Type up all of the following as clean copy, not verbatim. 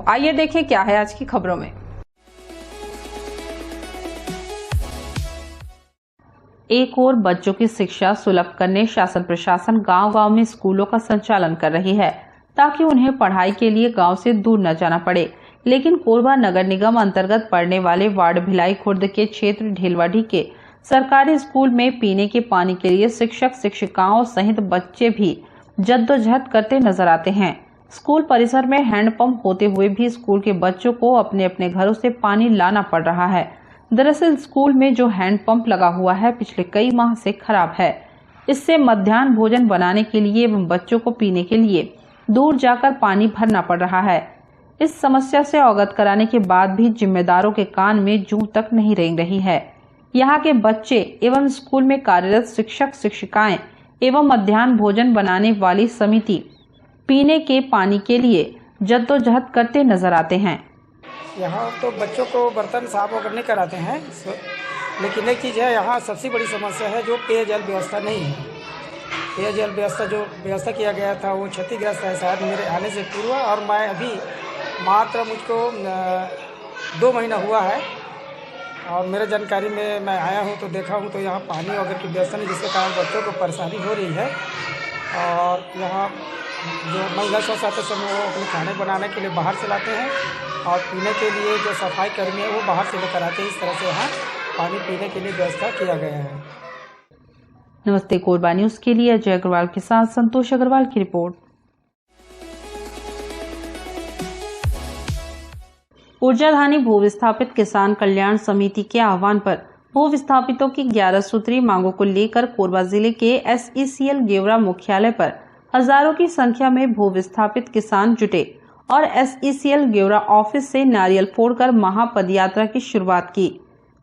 आइए देखें क्या है आज की खबरों में। एक ओर बच्चों की शिक्षा सुलभ करने शासन प्रशासन गांव-गांव में स्कूलों का संचालन कर रही है ताकि उन्हें पढ़ाई के लिए गांव से दूर न जाना पड़े, लेकिन कोरबा नगर निगम अंतर्गत पड़ने वाले वार्ड भिलाई खुर्द के क्षेत्र ढेलवाडी के सरकारी स्कूल में पीने के पानी के लिए शिक्षक शिक्षिकाओं सहित बच्चे भी जद्दोजहद करते नजर आते हैं। स्कूल परिसर में हैंडपंप होते हुए भी स्कूल के बच्चों को अपने अपने घरों से पानी लाना पड़ रहा है। दरअसल स्कूल में जो हैंडपंप लगा हुआ है पिछले कई माह से खराब है। इससे मध्याह्न भोजन बनाने के लिए एवं बच्चों को पीने के लिए दूर जाकर पानी भरना पड़ रहा है। इस समस्या से अवगत कराने के बाद भी जिम्मेदारों के कान में जूं तक नहीं रेंग रही है। यहाँ के बच्चे एवं स्कूल में कार्यरत शिक्षक शिक्षिकाएं एवं मध्याह्न भोजन बनाने वाली समिति पीने के पानी के लिए जद्दोजहद करते नजर आते हैं। यहाँ तो बच्चों को बर्तन साफ वगैरह नहीं कराते हैं, लेकिन एक चीज़ है, यहाँ सबसे बड़ी समस्या है जो पेयजल व्यवस्था नहीं है। पेयजल व्यवस्था जो व्यवस्था किया गया था वो क्षतिग्रस्त है शायद मेरे आने से पूर्व, और मैं अभी मात्र मुझको 2 महीना हुआ है और मेरे जानकारी में मैं आया हूँ तो देखा हूँ तो यहाँ पानी वगैरह की व्यवस्था नहीं, जिसके कारण बच्चों को परेशानी हो रही है। और यहाँ जो महिला स्व सहायता समूह वो अपने खाने बनाने के लिए बाहर से लाते हैं और पीने के लिए जो सफाई कर्मी है वो बाहर से लेकर आते हैं। इस तरह से यहाँ पानी पीने के लिए व्यवस्था किया गया है। नमस्ते कोरबा न्यूज के लिए अजय अग्रवाल के साथ संतोष अग्रवाल की रिपोर्ट। ऊर्जाधानी भू विस्थापित किसान कल्याण समिति के आह्वान पर भू विस्थापितों की 11 सूत्री मांगों को लेकर कोरबा जिले के SECL गेवरा मुख्यालय पर हजारों की संख्या में भू विस्थापित किसान जुटे और SECL गेवरा ऑफिस से नारियल फोड़कर महापदयात्रा की शुरुआत की,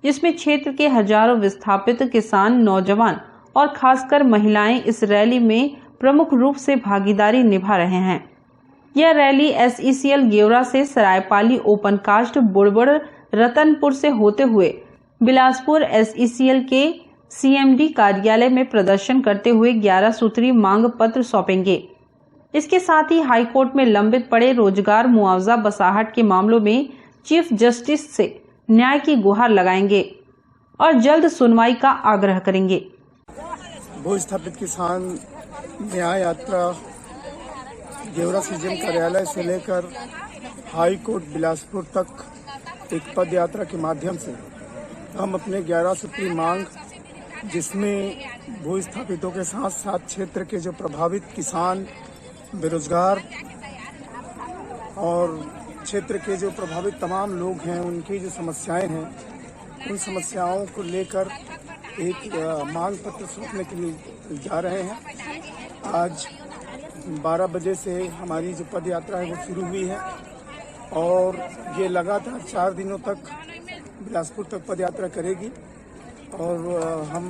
जिसमें क्षेत्र के हजारों विस्थापित किसान, नौजवान और खासकर महिलाएं इस रैली में प्रमुख रूप से भागीदारी निभा रहे हैं। यह रैली SECL गेवरा से सरायपाली ओपन कास्ट बुड़बुड़ रतनपुर से होते हुए बिलासपुर SECL के CMD कार्यालय में प्रदर्शन करते हुए 11 सूत्री मांग पत्र सौंपेंगे। इसके साथ ही हाईकोर्ट में लंबित पड़े रोजगार मुआवजा बसाहट के मामलों में चीफ जस्टिस से न्याय की गुहार लगाएंगे और जल्द सुनवाई का आग्रह करेंगे। भू स्थापित किसान न्याय यात्रा गेवरा सीजन कार्यालय से लेकर हाई कोर्ट बिलासपुर तक एक पद यात्रा के माध्यम से हम अपने 11 सूत्री मांग, जिसमें भू स्थापितों के साथ साथ क्षेत्र के जो प्रभावित किसान, बेरोजगार और क्षेत्र के जो प्रभावित तमाम लोग हैं उनकी जो समस्याएं हैं, उन समस्याओं को लेकर एक मांग पत्र सौंपने के लिए जा रहे हैं। आज 12 बजे से हमारी जो पद यात्रा है वो शुरू हुई है और ये लगातार 4 दिनों तक बिलासपुर तक पद यात्रा करेगी। और हम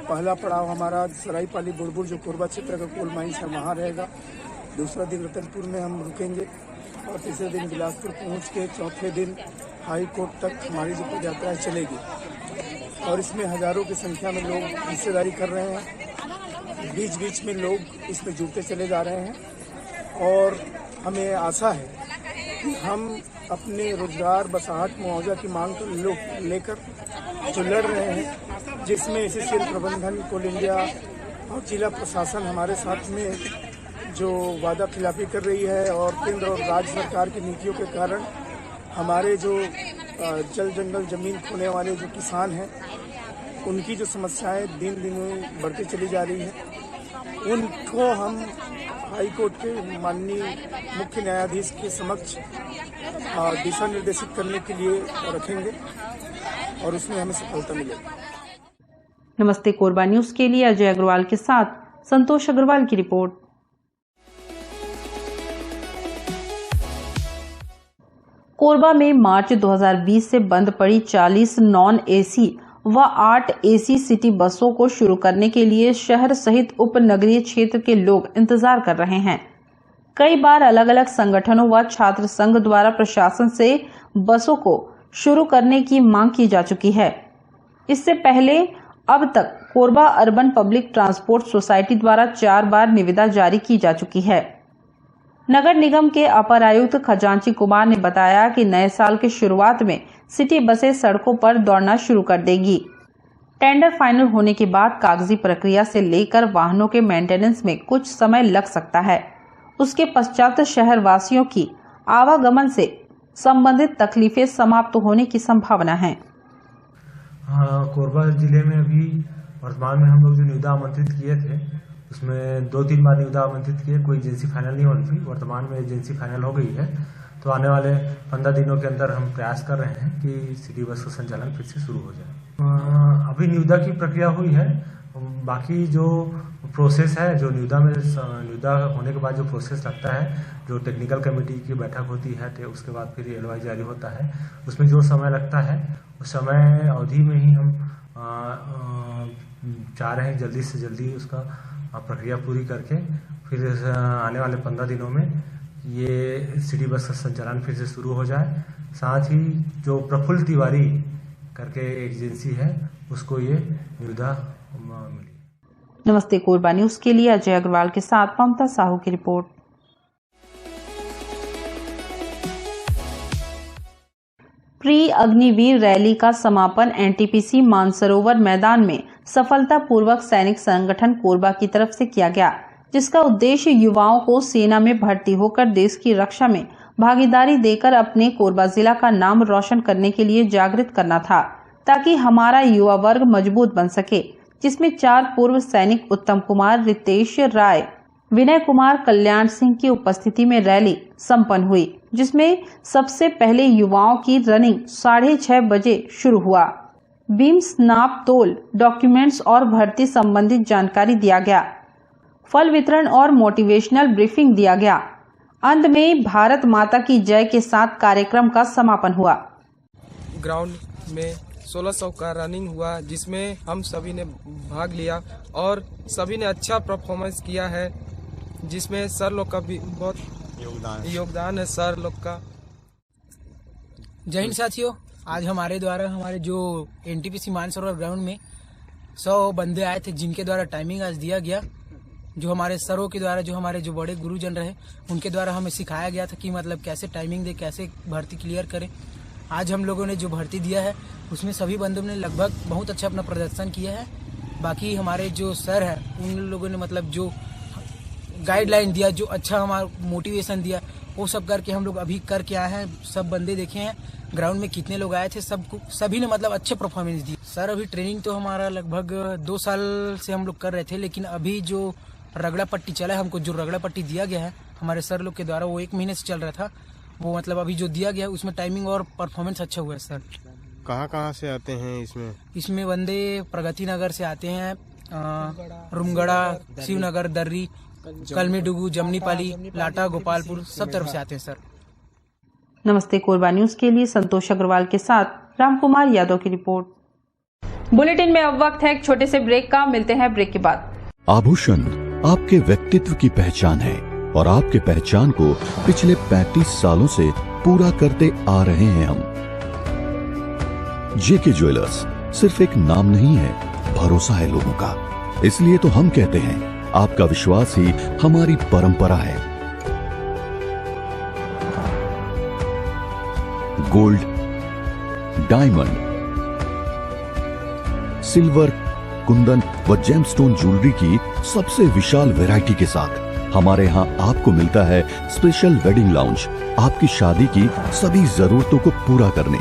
पहला पड़ाव हमारा सरायपाली बुड़बुड़ जो कोरबा क्षेत्र का कोल माइंस है वहाँ रहेगा। दूसरा दिन रतनपुर में हम रुकेंगे और तीसरे दिन बिलासपुर पहुँच के चौथे दिन हाई कोर्ट तक हमारी जो पद यात्रा चलेगी। और इसमें हजारों की संख्या में लोग हिस्सेदारी कर रहे हैं, बीच बीच में लोग इसमें जुड़ते चले जा रहे हैं और हमें आशा है कि हम अपने रोजगार बसाहट मुआवजा की मांग को लेकर जो लड़ रहे हैं, जिसमें SECL प्रबंधन, कोल इंडिया और जिला प्रशासन हमारे साथ में जो वादा खिलाफी कर रही है और केंद्र और राज्य सरकार की नीतियों के कारण हमारे जो जल जंगल जमीन खोने वाले जो किसान हैं उनकी जो समस्याएं दिन दिन बढ़ती चली जा रही है, उनको हम हाई कोर्ट के माननीय मुख्य न्यायाधीश के समक्ष दिशा निर्देशित करने के लिए रखेंगे और उसमें हमें सफलता मिलेगी। नमस्ते कोरबा न्यूज के लिए अजय अग्रवाल के साथ संतोष अग्रवाल की रिपोर्ट। कोरबा में मार्च 2020 से बंद पड़ी 40 नॉन AC व 8 AC सिटी बसों को शुरू करने के लिए शहर सहित उपनगरीय क्षेत्र के लोग इंतजार कर रहे हैं। कई बार अलग अलग संगठनों व छात्र संघ द्वारा प्रशासन से बसों को शुरू करने की मांग की जा चुकी है। इससे पहले अब तक Korba urban public transport society द्वारा 4 बार निविदा जारी की जा चुकी है। नगर निगम के अपर आयुक्त खजांची कुमार ने बताया कि नए साल की शुरुआत में सिटी बसें सड़कों पर दौड़ना शुरू कर देगी। टेंडर फाइनल होने के बाद कागजी प्रक्रिया से लेकर वाहनों के मेंटेनेंस में कुछ समय लग सकता है। उसके पश्चात शहर वासियों की आवागमन से संबंधित तकलीफें समाप्त होने की संभावना है। कोरबा जिले में अभी वर्तमान में हम लोग जो निविदा आमंत्रित किए थे उसमें 2-3 बार निविदा आमंत्रित किए, कोई एजेंसी फाइनल नहीं होनी थी। वर्तमान में एजेंसी फाइनल हो गई है, तो आने वाले 15 दिनों के अंदर हम प्रयास कर रहे हैं कि सिटी बस का संचालन फिर से शुरू हो जाए। अभी निविदा की प्रक्रिया हुई है, बाकी जो प्रोसेस है, जो निविदा होने के बाद जो प्रोसेस लगता है, जो टेक्निकल कमेटी की बैठक होती है, तो उसके बाद फिर एलओआई जारी होता है, उसमें जो समय लगता है उस समय अवधि में ही हम चाह रहे हैं जल्दी से जल्दी उसका प्रक्रिया पूरी करके फिर आने वाले 15 दिनों में ये सिटी बस का संचालन फिर से शुरू हो जाए। साथ ही जो प्रफुल्ल तिवारी करके एजेंसी है उसको ये निविदा मिली। नमस्ते कोरबा न्यूज के लिए अजय अग्रवाल के साथ ममता साहू की रिपोर्ट। प्री अग्निवीर रैली का समापन एनटीपीसी मानसरोवर मैदान में सफलतापूर्वक सैनिक संगठन कोरबा की तरफ से किया गया, जिसका उद्देश्य युवाओं को सेना में भर्ती होकर देश की रक्षा में भागीदारी देकर अपने कोरबा जिला का नाम रोशन करने के लिए जागृत करना था, ताकि हमारा युवा वर्ग मजबूत बन सके। जिसमें 4 पूर्व सैनिक उत्तम कुमार, रितेश राय, विनय कुमार, कल्याण सिंह की उपस्थिति में रैली संपन्न हुई, जिसमें सबसे पहले युवाओं की रनिंग 6:30 बजे शुरू हुआ। बीम्स, नाप तोल, डॉक्यूमेंट्स और भर्ती संबंधित जानकारी दिया गया। फल वितरण और मोटिवेशनल ब्रीफिंग दिया गया। अंत में भारत माता की जय के साथ कार्यक्रम का समापन हुआ। ग्राउंड में 1600 का रनिंग हुआ, जिसमें हम सभी ने भाग लिया और सभी ने अच्छा परफॉर्मेंस किया है, जिसमें सर लोग का भी बहुत योगदान है। सर लोग का जय हिंद साथियों, आज हमारे द्वारा हमारे जो एनटीपीसी मानसरोवर ग्राउंड में 100 बंदे आए थे, जिनके द्वारा टाइमिंग आज दिया गया। जो हमारे सरों के द्वारा, जो हमारे जो बड़े गुरुजन रहे, उनके द्वारा हमें सिखाया गया था कि मतलब कैसे टाइमिंग दे, कैसे भर्ती क्लियर करें। आज हम लोगों ने जो भर्ती दिया है उसमें सभी बंदों ने लगभग बहुत अच्छा अपना प्रदर्शन किया है। बाकी हमारे जो सर है उन लोगों ने मतलब जो गाइडलाइन दिया, जो अच्छा हमारा मोटिवेशन दिया, वो सब करके हम लोग अभी करके आए हैं। सब बंदे देखे हैं ग्राउंड में कितने लोग आए थे, सभी ने मतलब अच्छे परफॉर्मेंस दी। सर अभी ट्रेनिंग तो हमारा लगभग 2 साल से हम लोग कर रहे थे, लेकिन अभी जो रगड़ा पट्टी चला है, हमको जो रगड़ा पट्टी दिया गया है हमारे सर लोग के द्वारा, वो 1 महीने से चल रहा था। वो मतलब अभी जो दिया गया है उसमें टाइमिंग और परफॉर्मेंस अच्छा हुआ है। सर कहाँ से आते हैं इसमें बंदे प्रगति नगर से आते हैं, रुमगड़ा, शिवनगर, दर्री, कलमीडुगु, जमनीपाली, लाटा, गोपालपुर, सब तरफ से आते हैं। सर नमस्ते कोरबा न्यूज के लिए संतोष अग्रवाल के साथ रामकुमार यादव की रिपोर्ट। बुलेटिन में अब वक्त है एक छोटे से ब्रेक का, मिलते हैं ब्रेक के बाद। आभूषण आपके व्यक्तित्व की पहचान है और आपके पहचान को पिछले 35 सालों से पूरा करते आ रहे हैं हम। जेके ज्वेलर्स सिर्फ एक नाम नहीं है, भरोसा है लोगों का। इसलिए तो हम कहते हैं आपका विश्वास ही हमारी परंपरा है। गोल्ड, डायमंड, सिल्वर, कुंदन व जेमस्टोन ज्वेलरी की सबसे विशाल वैरायटी के साथ हमारे यहाँ आपको मिलता है स्पेशल वेडिंग लाउंज, आपकी शादी की सभी जरूरतों को पूरा करने।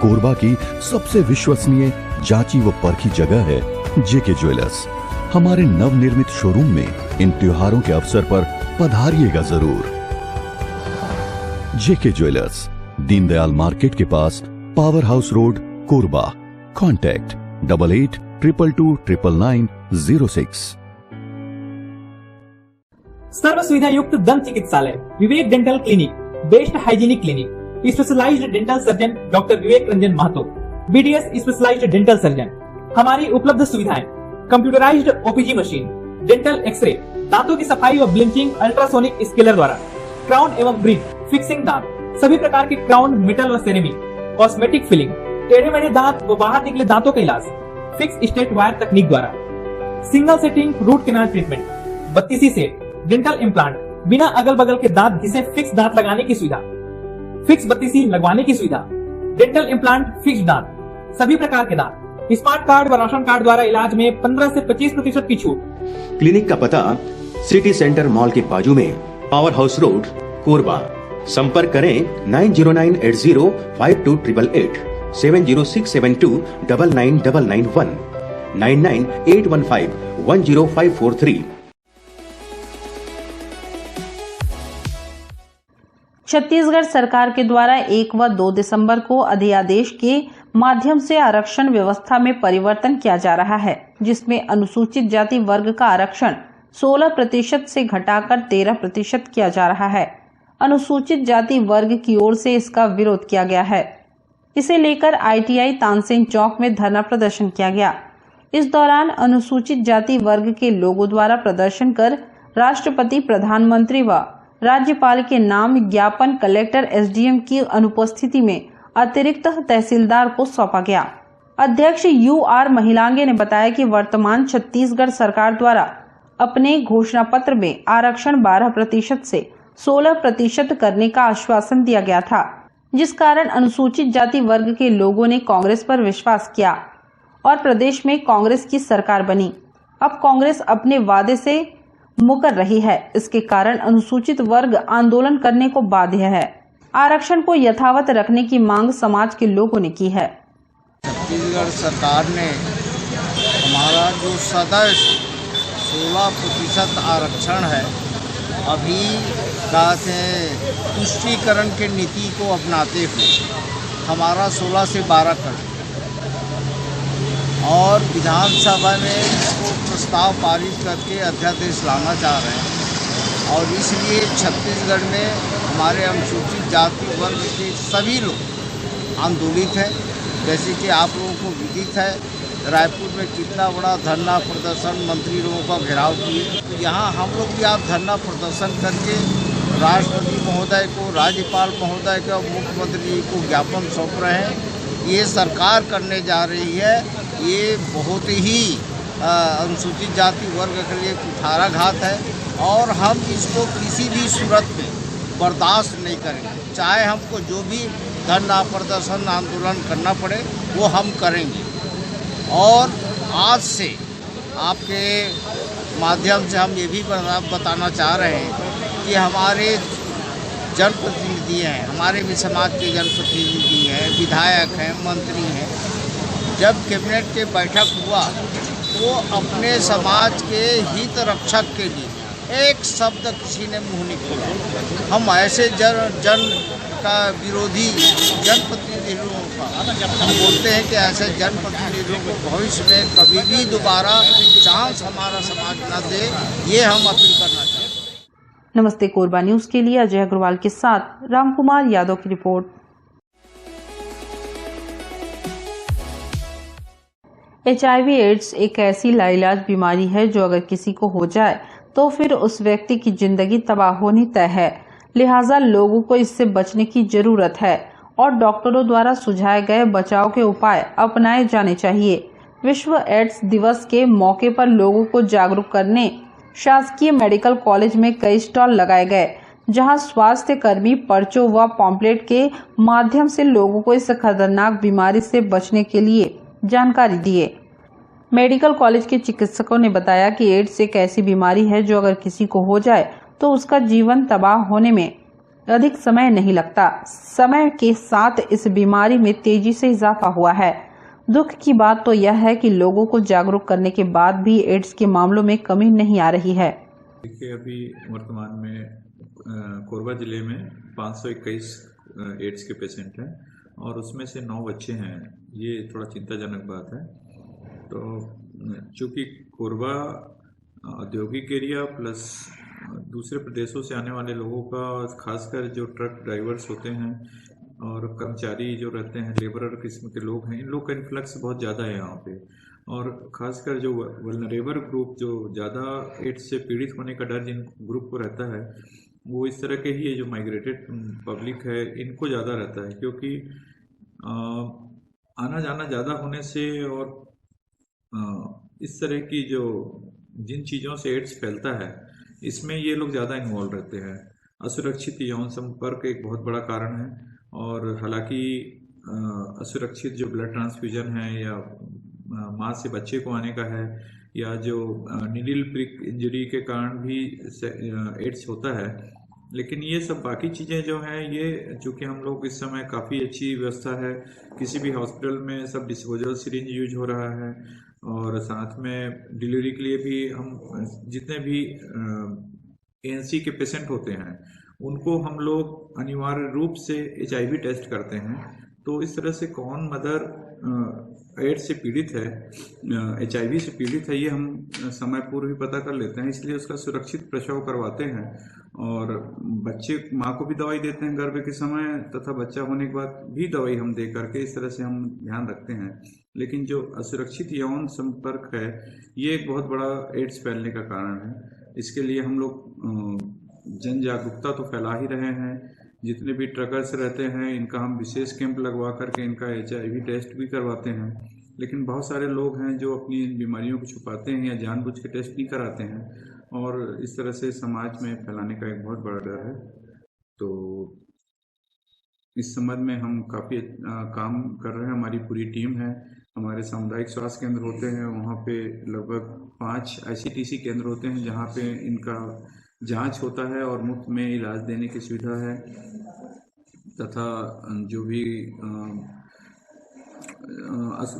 कोरबा की सबसे विश्वसनीय, जांची व परखी जगह है जेके ज्वेलर्स। हमारे नवनिर्मित शोरूम में इन त्योहारों के अवसर पर पधारिएगा जरूर। जेके ज्वेलर्स, दीनदयाल मार्केट के पास, power house road, Korba. Contact 8822299906। सर्व सुविधा युक्त दंत चिकित्सालय Vivek dental clinic, best hygienic clinic, specialised dental surgeon doctor Vivek Ranjan Mahato, BDS specialised dental surgeon. हमारी उपलब्ध सुविधाएं: computerised OPG machine, dental x-ray, दांतों की सफाई व ब्लीचिंग अल्ट्रासोनिक स्केलर द्वारा, क्राउन एवं ब्रिज, फिक्सिंग दांत, सभी प्रकार के क्राउन, मेटल व सेरेमिक, कॉस्मेटिक फिलिंग, टेढ़े मेढ़े दांत व बाहर निकले दांतों का इलाज फिक्स स्टेट वायर तकनीक द्वारा, single sitting root canal treatment, 32 set dental implant, बिना अगल बगल के दांत घिसे फिक्स दांत लगाने की सुविधा, फिक्स 32 लगवाने की सुविधा, डेंटल इम्प्लांट, फिक्स दांत, सभी प्रकार के दांत, स्मार्ट कार्ड व राशन कार्ड द्वारा इलाज में 15 से 25% की छूट। क्लिनिक का पता सिटी सेंटर मॉल के बाजू में, पावर हाउस रोड, कोरबा। संपर्क करें 9098052888, 7067299991, 9981510543। छत्तीसगढ़ सरकार के द्वारा 1 व 2 दिसंबर को अध्यादेश के माध्यम से आरक्षण व्यवस्था में परिवर्तन किया जा रहा है, जिसमें अनुसूचित जाति वर्ग का आरक्षण 16% से घटाकर 13% किया जा रहा है। अनुसूचित जाति वर्ग की ओर से इसका विरोध किया गया है। इसे लेकर ITI तानसेन चौक में धरना प्रदर्शन किया गया। इस दौरान अनुसूचित जाति वर्ग के लोगों द्वारा प्रदर्शन कर राष्ट्रपति, प्रधानमंत्री व राज्यपाल के नाम ज्ञापन कलेक्टर SDM की अनुपस्थिति में अतिरिक्त तहसीलदार को सौंपा गया। अध्यक्ष UR महिलांगे ने बताया कि वर्तमान छत्तीसगढ़ सरकार द्वारा अपने घोषणा पत्र में आरक्षण 12% से 16% करने का आश्वासन दिया गया था, जिस कारण अनुसूचित जाति वर्ग के लोगों ने कांग्रेस पर विश्वास किया और प्रदेश में कांग्रेस की सरकार बनी। अब कांग्रेस अपने वादे से मुकर रही है, इसके कारण अनुसूचित वर्ग आंदोलन करने को बाध्य है। आरक्षण को यथावत रखने की मांग समाज के लोगों ने की है। छत्तीसगढ़ सरकार ने हमारा जो सदैव 16% आरक्षण है, अभी तुष्टीकरण के नीति को अपनाते हुए हमारा 16 से 12 कर और विधानसभा में इसको प्रस्ताव पारित करके अध्यादेश लाना चाह रहे हैं। और इसलिए छत्तीसगढ़ में हमारे अनुसूचित जाति वर्ग के सभी लोग आंदोलित हैं। जैसे कि आप लोगों को विदित है, रायपुर में कितना बड़ा धरना प्रदर्शन मंत्री लोगों का घेराव किए। तो यहाँ हम लोग भी आप धरना प्रदर्शन करके राष्ट्रपति महोदय को, राज्यपाल महोदय को, मुख्यमंत्री जी को ज्ञापन सौंप रहे हैं। ये सरकार करने जा रही है, ये बहुत ही अनुसूचित जाति वर्ग के लिए कुठाराघात है और हम इसको किसी भी सूरत में बर्दाश्त नहीं करेंगे। चाहे हमको जो भी धरना प्रदर्शन आंदोलन करना पड़े वो हम करेंगे। और आज से आपके माध्यम से हम ये भी बताना चाह रहे हैं कि हमारे जनप्रतिनिधि हैं, हमारे भी समाज के जनप्रतिनिधि हैं, विधायक हैं, मंत्री हैं, जब कैबिनेट के बैठक हुआ तो अपने समाज के हित रक्षक के लिए एक शब्द किसी ने मुंह नहीं खोला। हम ऐसे जन का विरोधी जनप्रतिनिधियों का हम बोलते हैं कि ऐसे जनप्रतिनिधियों को भविष्य में कभी भी दोबारा चांस हमारा समाज न दे, ये हम अपील करना चाहते हैं। नमस्ते कोरबा न्यूज के लिए अजय अग्रवाल के साथ रामकुमार यादव की रिपोर्ट। HIV एड्स एक ऐसी लाइलाज बीमारी है जो अगर किसी को हो जाए तो फिर उस व्यक्ति की जिंदगी तबाह होनी तय है। लिहाजा लोगों को इससे बचने की जरूरत है और डॉक्टरों द्वारा सुझाए गए बचाव के उपाय अपनाए जाने चाहिए। विश्व एड्स दिवस के मौके पर लोगों को जागरूक करने शासकीय मेडिकल कॉलेज में कई स्टॉल लगाए गए, जहां स्वास्थ्य कर्मी पर्चों व पॉम्पलेट के माध्यम से लोगों को इस खतरनाक बीमारी से बचने के लिए जानकारी दिए। मेडिकल कॉलेज के चिकित्सकों ने बताया कि एड्स एक ऐसी बीमारी है जो अगर किसी को हो जाए तो उसका जीवन तबाह होने में अधिक समय नहीं लगता। समय के साथ इस बीमारी में तेजी से इजाफा हुआ है। दुख की बात तो यह है कि लोगों को जागरूक करने के बाद भी एड्स के मामलों में कमी नहीं आ रही है। देखिए, अभी वर्तमान में कोरबा जिले में 521 एड्स के पेशेंट हैं और उसमें से 9 बच्चे हैं। ये थोड़ा चिंताजनक बात है। तो चूँकि कोरबा औद्योगिक एरिया प्लस दूसरे प्रदेशों से आने वाले लोगों का, खासकर जो ट्रक ड्राइवर्स होते हैं और कर्मचारी जो रहते हैं, लेबरर किस्म के लोग हैं, इन लोग का इन्फ्लक्स बहुत ज़्यादा है यहाँ पे। और ख़ासकर जो वल्नरेबल ग्रुप, जो ज़्यादा एड्स से पीड़ित होने का डर जिन ग्रुप को रहता है, वो इस तरह के ही जो माइग्रेटेड पब्लिक है इनको ज़्यादा रहता है, क्योंकि आना जाना ज़्यादा होने से और इस तरह की जो जिन चीज़ों से एड्स फैलता है इसमें ये लोग ज़्यादा इन्वॉल्व रहते हैं। असुरक्षित यौन संपर्क एक बहुत बड़ा कारण है, और हालांकि असुरक्षित जो ब्लड ट्रांसफ्यूजन है या माँ से बच्चे को आने का है, या जो नीडल प्रिक इंजरी के कारण भी एड्स होता है, लेकिन ये सब बाकी चीज़ें जो हैं, ये चूँकि हम लोग इस समय काफ़ी अच्छी व्यवस्था है, किसी भी हॉस्पिटल में सब डिस्पोजेबल सिरिंज यूज हो रहा है, और साथ में डिलीवरी के लिए भी हम जितने भी ANC के पेशेंट होते हैं उनको हम लोग अनिवार्य रूप से HIV टेस्ट करते हैं। तो इस तरह से कौन मदर एड्स से पीड़ित है, HIV से पीड़ित है, ये हम समय पूर्व ही पता कर लेते हैं, इसलिए उसका सुरक्षित प्रसव करवाते हैं, और बच्चे माँ को भी दवाई देते हैं गर्भ के समय, तथा बच्चा होने के बाद भी दवाई हम दे करके इस तरह से हम ध्यान रखते हैं। लेकिन जो असुरक्षित यौन संपर्क है, ये एक बहुत बड़ा एड्स फैलने का कारण है। इसके लिए हम लोग जन जागरूकता तो फैला ही रहे हैं। जितने भी ट्रकर्स रहते हैं, इनका हम विशेष कैंप लगवा करके इनका HIV टेस्ट भी करवाते हैं। लेकिन बहुत सारे लोग हैं जो अपनी बीमारियों को छुपाते हैं या जानबूझ के टेस्ट नहीं कराते हैं, और इस तरह से समाज में फैलाने का एक बहुत बड़ा डर है। तो इस संबंध में हम काफ़ी काम कर रहे हैं, हमारी पूरी टीम है। हमारे सामुदायिक स्वास्थ्य केंद्र होते हैं, वहाँ पे लगभग 5 ICTC केंद्र होते हैं जहाँ पे इनका जांच होता है और मुफ्त में इलाज देने की सुविधा है, तथा जो भी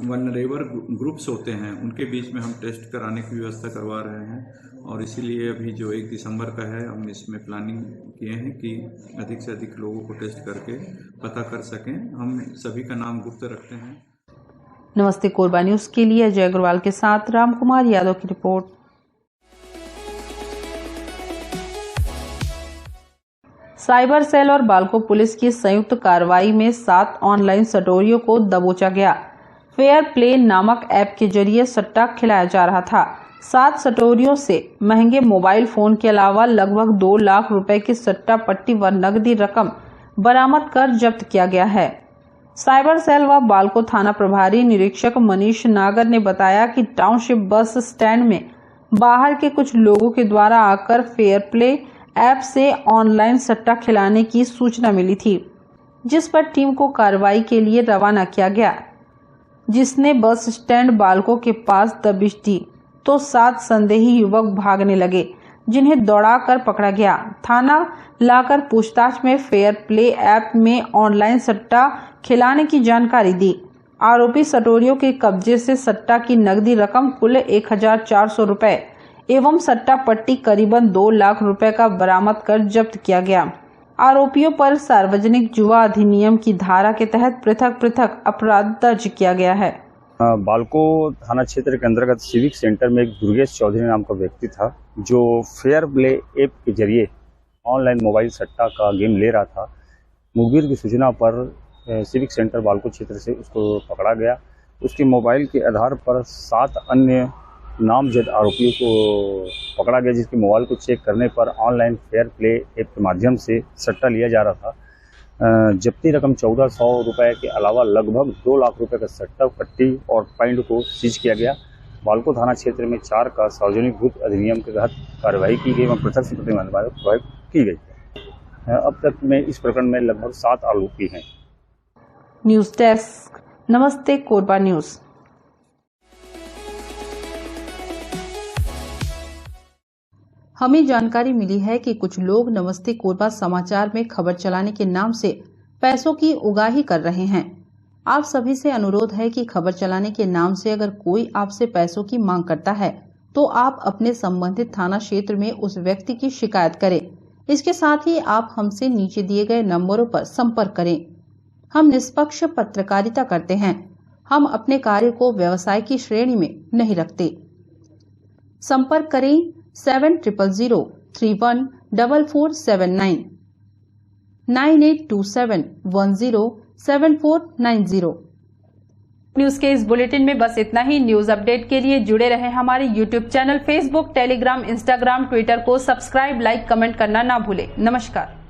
वल्नरेबल ग्रुप्स होते हैं उनके बीच में हम टेस्ट कराने की व्यवस्था करवा रहे हैं। और इसीलिए अभी जो 1 दिसंबर का है, हम इसमें प्लानिंग किए हैं कि अधिक से अधिक लोगों को टेस्ट करके पता कर सकें। हम सभी का नाम गुप्त रखते हैं। नमस्ते कोरबा न्यूज के लिए अजय अग्रवाल के साथ रामकुमार यादव की रिपोर्ट। साइबर सेल और बालको पुलिस की संयुक्त कार्रवाई में 7 ऑनलाइन सटोरियों को दबोचा गया। फेयर प्ले नामक ऐप के जरिए सट्टा खिलाया जा रहा था। 7 सटोरियों से महंगे मोबाइल फोन के अलावा लगभग 2 लाख रुपए की सट्टा पट्टी व नकदी रकम बरामद कर जब्त किया गया है। साइबर सेल व बालको थाना प्रभारी निरीक्षक मनीष नागर ने बताया कि टाउनशिप बस स्टैंड में बाहर के कुछ लोगों के द्वारा आकर फेयर प्ले ऐप से ऑनलाइन सट्टा खिलाने की सूचना मिली थी, जिस पर टीम को कार्रवाई के लिए रवाना किया गया, जिसने बस स्टैंड बालको के पास दबिश दी तो 7 संदेही युवक भागने लगे, जिन्हें दौड़ाकर पकड़ा गया। थाना लाकर पूछताछ में फेयर प्ले ऐप में ऑनलाइन सट्टा खिलाने की जानकारी दी। आरोपी सटोरियों के कब्जे से सट्टा की नकदी रकम कुल 1400 रुपए एवं सट्टा पट्टी करीबन 2 लाख रुपए का बरामद कर जब्त किया गया। आरोपियों पर सार्वजनिक जुआ अधिनियम की धारा के तहत पृथक पृथक अपराध दर्ज किया गया है। बालको थाना क्षेत्र के अंतर्गत सिविक सेंटर में एक दुर्गेश चौधरी नाम का व्यक्ति था, जो फेयर प्ले ऐप के जरिए ऑनलाइन मोबाइल सट्टा का गेम ले रहा था। मुखबिर की सूचना पर सिविक सेंटर बालको क्षेत्र से उसको पकड़ा गया। उसके मोबाइल के आधार पर 7 अन्य नामजद आरोपियों को पकड़ा गया, जिसके मोबाइल को चेक करने पर ऑनलाइन फेयर प्ले ऐप के माध्यम से सट्टा लिया जा रहा था। जब्ती रकम 1400 रुपए के अलावा लगभग 2 लाख रुपए का सट्टा पट्टी और पॉइंट को सीज किया गया। बालको थाना क्षेत्र में 4 का सार्वजनिक भूत अधिनियम के तहत कार्रवाई की गई एवं पृथक से कार्रवाई की गई। अब तक में इस प्रकरण में लगभग 7 आरोपी हैं। न्यूज डेस्क, नमस्ते कोरबा न्यूज। हमें जानकारी मिली है कि कुछ लोग नमस्ते कोरबा समाचार में खबर चलाने के नाम से पैसों की उगाही कर रहे हैं। आप सभी से अनुरोध है कि खबर चलाने के नाम से अगर कोई आपसे पैसों की मांग करता है तो आप अपने संबंधित थाना क्षेत्र में उस व्यक्ति की शिकायत करें। इसके साथ ही आप हमसे नीचे दिए गए नंबरों पर संपर्क करें। हम निष्पक्ष पत्रकारिता करते हैं। हम अपने कार्य को व्यवसाय की श्रेणी में नहीं रखते। संपर्क करें 7000314479 9827107490। न्यूज के इस बुलेटिन में बस इतना ही। न्यूज अपडेट के लिए जुड़े रहे हमारे YouTube channel, Facebook, Telegram, Instagram, Twitter को सब्सक्राइब, लाइक, कमेंट करना ना भूले। नमस्कार।